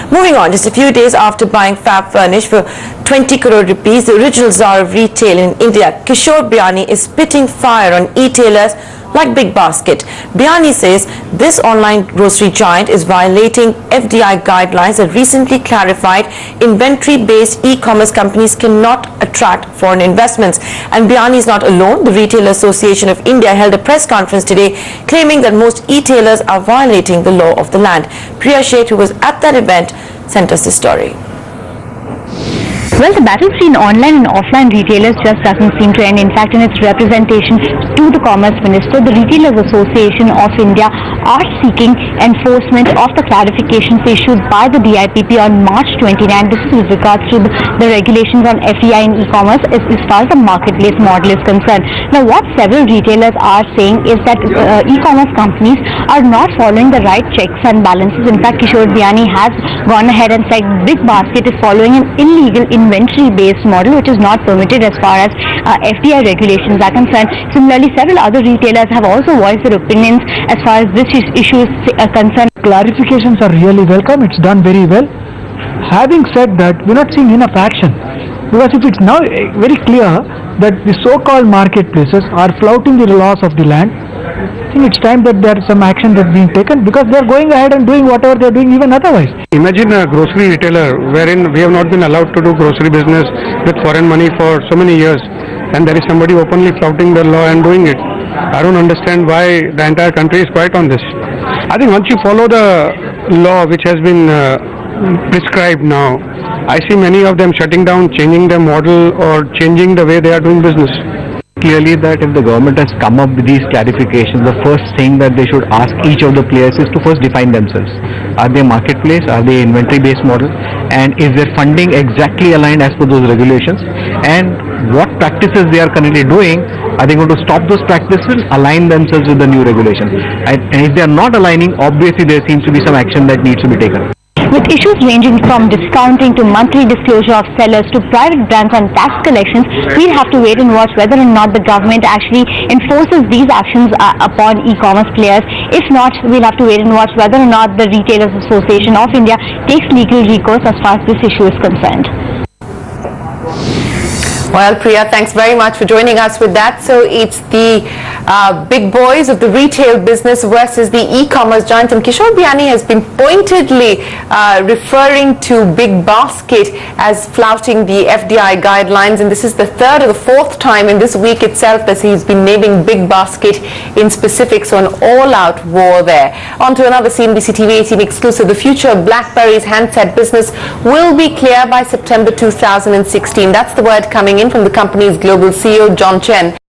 Moving on, just a few days after buying Fab Furnish for 20 crore rupees, the original czar of retail in India, Kishore Biani, is spitting fire on e-tailers like Big Basket. Biani says this online grocery giant is violating FDI guidelines that recently clarified inventory-based e-commerce companies cannot attract foreign investments. And Biani is not alone. The Retail Association of India held a press conference today claiming that most e-tailers are violating the law of the land. Priya Sheth, who was at that event, sent us this story. Well, the battle between online and offline retailers just doesn't seem to end. In fact, in its representation to the Commerce Minister, the Retailers Association of India are seeking enforcement of the clarifications issued by the DIPP on March 29. This is with regards to the regulations on FDI in e-commerce as far as the marketplace model is concerned. Now, what several retailers are saying is that e-commerce companies are not following the right checks and balances. In fact, Kishore Biani has gone ahead and said Big Basket is following an illegal inventory-based model which is not permitted as far as FDI regulations are concerned. Similarly, several other retailers have also voiced their opinions as far as this issue is concerned. Clarifications are really welcome. It's done very well. Having said that, we're not seeing enough action, because if it's now very clear that the so-called marketplaces are flouting the laws of the land, I think it's time that there is some action that's being taken, because they're going ahead and doing whatever they're doing even otherwise. Imagine a grocery retailer wherein we have not been allowed to do grocery business with foreign money for so many years, and there is somebody openly flouting the law and doing it. I don't understand why the entire country is quiet on this. I think once you follow the law which has been prescribed now, I see many of them shutting down, changing their model or changing the way they are doing business. Clearly that if the government has come up with these clarifications, the first thing that they should ask each of the players is to first define themselves. Are they marketplace? Are they inventory based model? And is their funding exactly aligned as per those regulations? And what practices they are currently doing, are they going to stop those practices, align themselves with the new regulations? And if they are not aligning, obviously there seems to be some action that needs to be taken. With issues ranging from discounting to monthly disclosure of sellers to private brands on tax collections, we'll have to wait and watch whether or not the government actually enforces these actions upon e-commerce players. If not, we'll have to wait and watch whether or not the Retailers Association of India takes legal recourse as far as this issue is concerned. Well, Priya, thanks very much for joining us with that. So it's the big boys of the retail business versus the e-commerce giants. And Kishore Biani has been pointedly referring to Big Basket as flouting the FDI guidelines. And this is the third or the fourth time in this week itself that he's been naming Big Basket in specifics on all-out war there. On to another CNBC TV 18 exclusive. The future of BlackBerry's handset business will be clear by September 2016. That's the word coming in from the company's global CEO, John Chen.